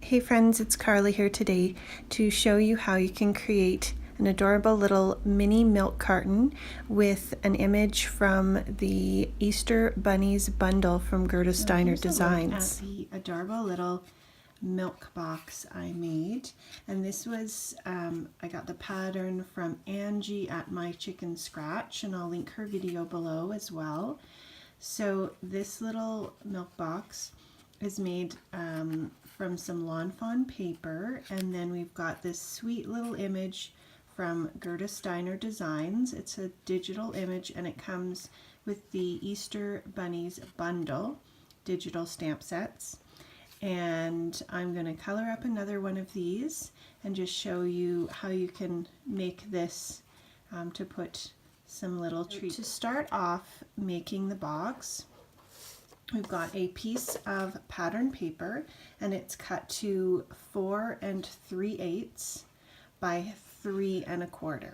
Hey friends, it's Carly here today to show you how you can create an adorable little mini milk carton with an image from the Easter Bunnies bundle from Gerda Steiner Designs. At the adorable little milk box I made, and this was I got the pattern from Angie at My Chicken Scratch, and I'll link her video below as well. So this little milk box is made from some Lawn Fawn paper, and then we've got this sweet little image from Gerda Steiner Designs. It's a digital image and it comes with the Easter Bunnies bundle digital stamp sets. And I'm going to color up another one of these and just show you how you can make this to put some little treats. To start off making the box, we've got a piece of pattern paper and it's cut to 4 3/8 by 3 1/4.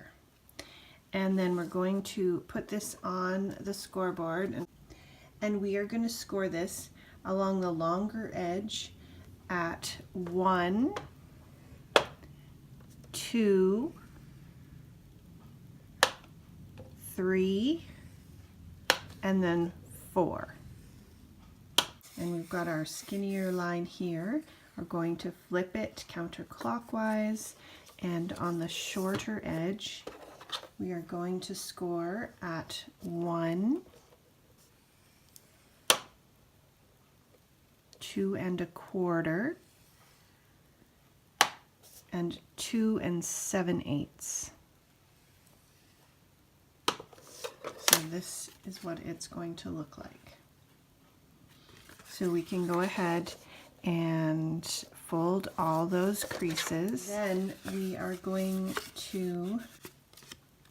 And then we're going to put this on the scoreboard, and we are going to score this along the longer edge at 1, 2, 3, and then 4. And we've got our skinnier line here. We're going to flip it counterclockwise, and on the shorter edge we are going to score at 1, 2 1/4, and 2 7/8. So this is what it's going to look like. So we can go ahead and fold all those creases. Then we are going to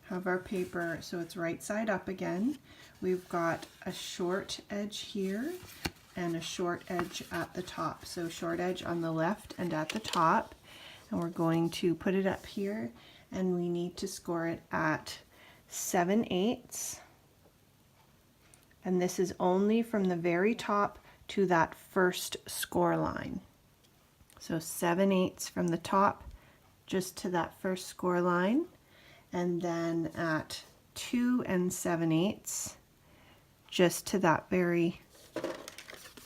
have our paper so it's right side up again. We've got a short edge here and a short edge at the top. So short edge on the left and at the top. And we're going to put it up here, and we need to score it at 7/8. And this is only from the very top to that first score line. So 7/8 from the top just to that first score line, and then at 2 7/8 just to that very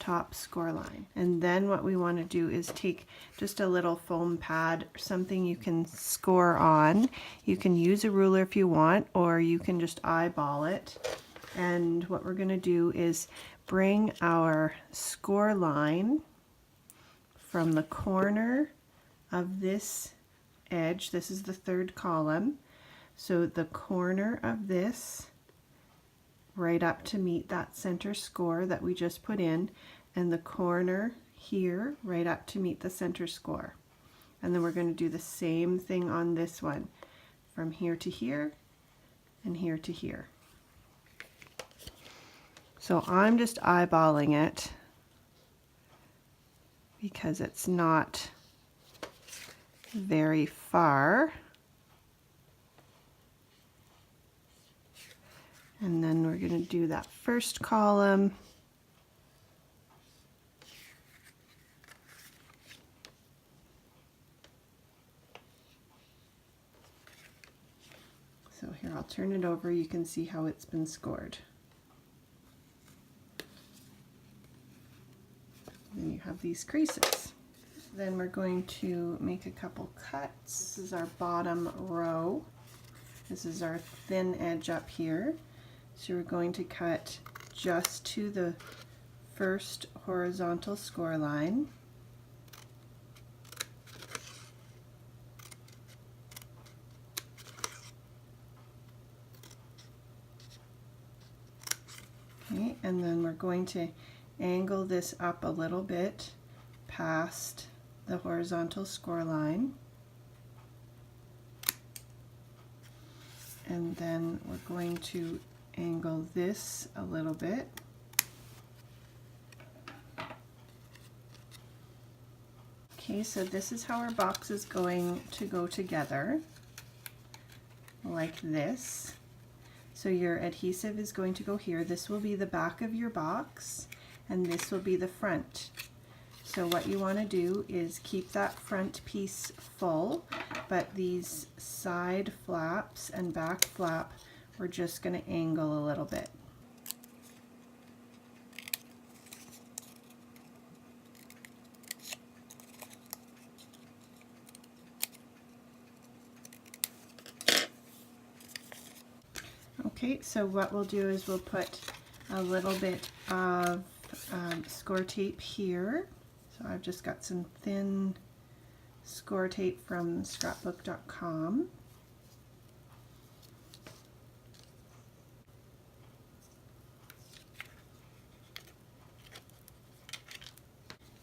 top score line. And then what we want to do is take just a little foam pad, something you can score on. You can use a ruler if you want, or you can just eyeball it. And what we're going to do is bring our score line from the corner of this edge. This is the third column. So the corner of this right up to meet that center score that we just put in, and the corner here right up to meet the center score. And then we're going to do the same thing on this one, from here to here and here to here. So I'm just eyeballing it because it's not very far. And then we're going to do that first column. So here, I'll turn it over. You can see how it's been scored. Then you have these creases. Then we're going to make a couple cuts. This is our bottom row. This is our thin edge up here. So we're going to cut just to the first horizontal score line. Okay, and then we're going to angle this up a little bit past the horizontal score line. And then we're going to angle this a little bit. Okay, so this is how our box is going to go together, like this. So your adhesive is going to go here. This will be the back of your box, and this will be the front. So what you want to do is keep that front piece full, but these side flaps and back flap, we're just going to angle a little bit. Okay, so what we'll do is we'll put a little bit of score tape here. So I've just got some thin score tape from scrapbook.com.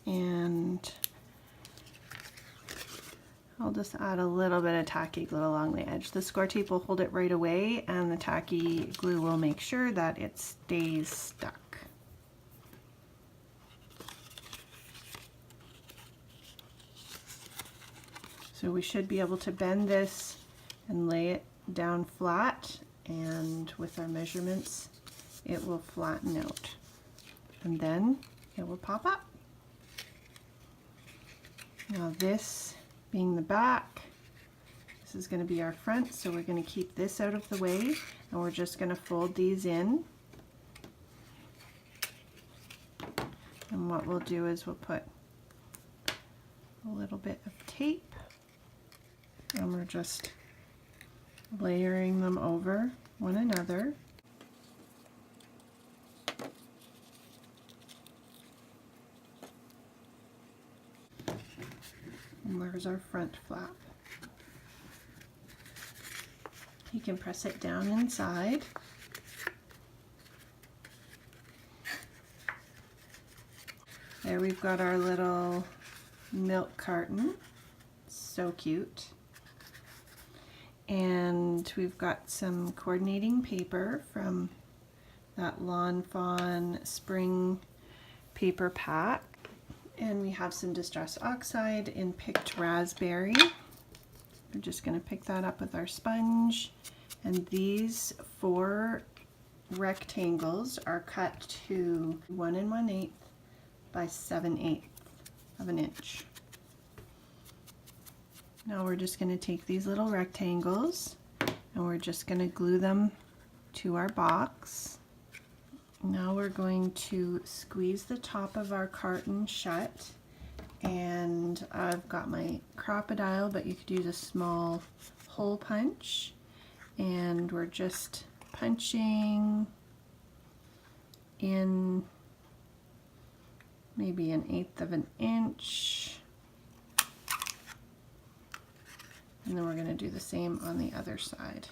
And I'll just add a little bit of tacky glue along the edge. The score tape will hold it right away, and the tacky glue will make sure that it stays stuck. So we should be able to bend this and lay it down flat, and with our measurements it will flatten out, and then it will pop up. Now this being the back, this is going to be our front, so we're going to keep this out of the way, and we're just going to fold these in. And what we'll do is we'll put a little bit of tape, and we're just layering them over one another. And there's our front flap. You can press it down inside. There we've got our little milk carton. So cute. And we've got some coordinating paper from that Lawn Fawn spring paper pack. And we have some Distress Oxide in picked raspberry. We're just going to pick that up with our sponge. And these 4 rectangles are cut to 1 1/8 by 7/8 of an inch. Now we're just going to take these little rectangles and we're just going to glue them to our box. Now we're going to squeeze the top of our carton shut, and I've got my crocodile, but you could use a small hole punch, and we're just punching in maybe 1/8 of an inch, and then we're going to do the same on the other side.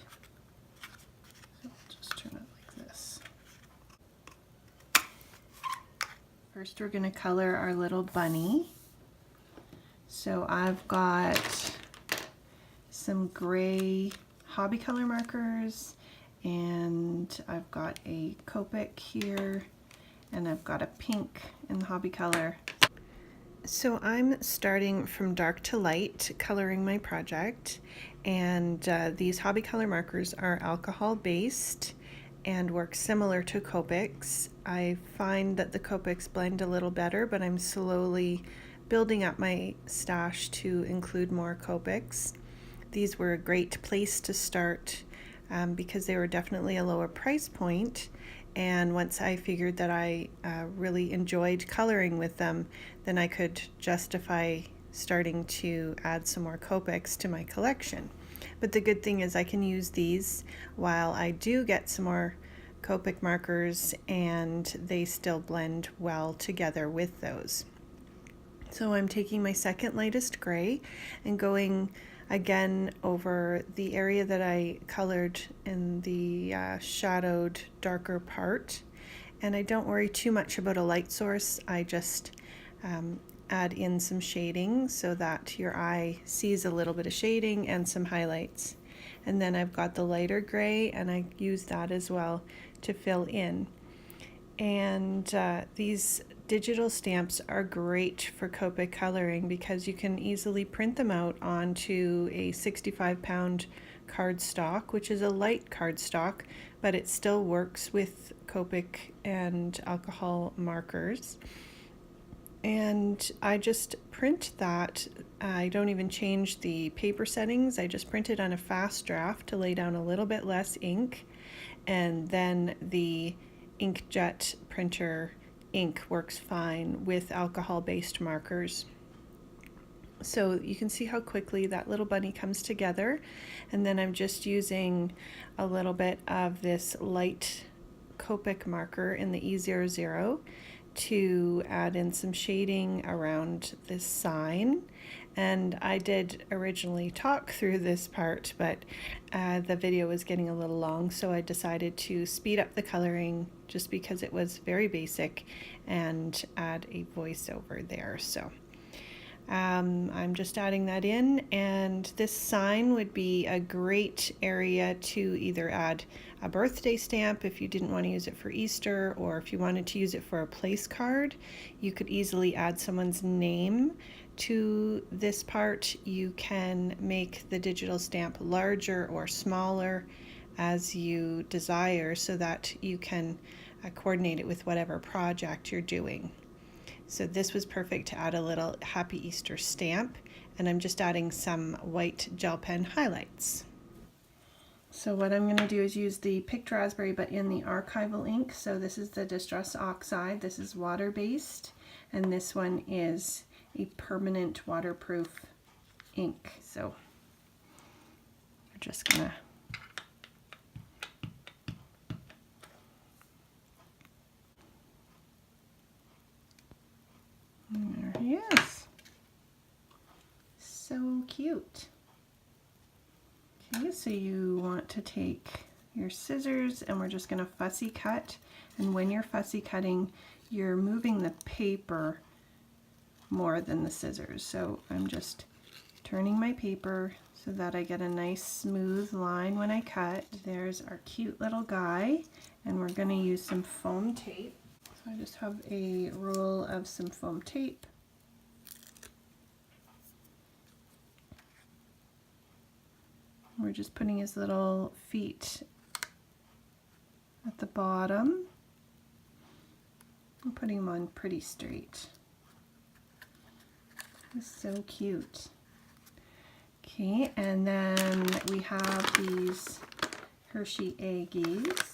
So we'll just turn it like this. First we're going to color our little bunny. So I've got some gray hobby color markers, and I've got a Copic here, and I've got a pink in the hobby color. So I'm starting from dark to light coloring my project, and these hobby color markers are alcohol based and work similar to Copics. I find that the Copics blend a little better, but I'm slowly building up my stash to include more Copics. These were a great place to start because they were definitely a lower price point, and once I figured that I really enjoyed coloring with them, then I could justify starting to add some more Copics to my collection. But the good thing is I can use these while I do get some more Copic markers, and they still blend well together with those. So I'm taking my second lightest gray and going again over the area that I colored in the shadowed darker part. And I don't worry too much about a light source. I just add in some shading so that your eye sees a little bit of shading and some highlights. And then I've got the lighter gray, and I use that as well to fill in. And these digital stamps are great for Copic coloring because you can easily print them out onto a 65-pound cardstock, which is a light cardstock, but it still works with Copic and alcohol markers. And I just print that. I don't even change the paper settings. I just print it on a fast draft to lay down a little bit less ink, and then the inkjet printer ink works fine with alcohol-based markers. So you can see how quickly that little bunny comes together. And then I'm just using a little bit of this light Copic marker in the E00 to add in some shading around this sign. And I did originally talk through this part, but the video was getting a little long, so I decided to speed up the coloring just because it was very basic and add a voiceover there. So I'm just adding that in, and this sign would be a great area to either add a birthday stamp if you didn't want to use it for Easter, or if you wanted to use it for a place card. You could easily add someone's name to this part. You can make the digital stamp larger or smaller as you desire so that you can coordinate it with whatever project you're doing. So this was perfect to add a little Happy Easter stamp, and I'm just adding some white gel pen highlights. So what I'm going to do is use the Picked Raspberry, but in the archival ink. So this is the Distress Oxide, this is water-based, and this one is a permanent waterproof ink. So we're just going to there he is. So cute. Okay, so you want to take your scissors and we're just going to fussy cut. And when you're fussy cutting, you're moving the paper more than the scissors. So I'm just turning my paper so that I get a nice smooth line when I cut. There's our cute little guy, and we're going to use some foam tape. So I just have a roll of some foam tape. We're just putting his little feet at the bottom. I'm putting him on pretty straight. He's so cute. Okay, and then we have these Hershey Eggies.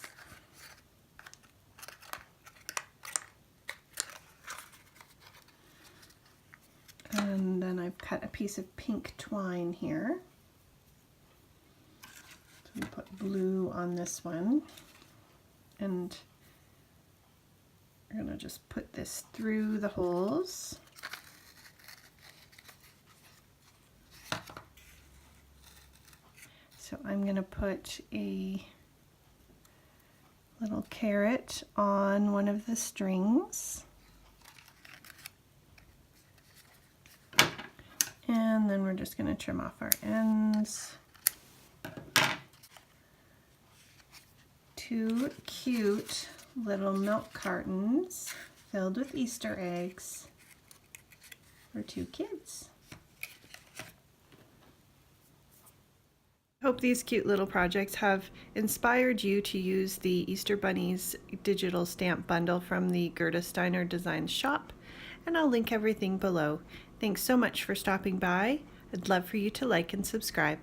And then I've cut a piece of pink twine here. So we put blue on this one. And we're going to just put this through the holes. So I'm going to put a little carrot on one of the strings. And then we're just going to trim off our ends. Two cute little milk cartons filled with Easter eggs for two kids. Hope these cute little projects have inspired you to use the Easter Bunnies digital stamp bundle from the Gerda Steiner Designs shop, and I'll link everything below. Thanks so much for stopping by. I'd love for you to like and subscribe.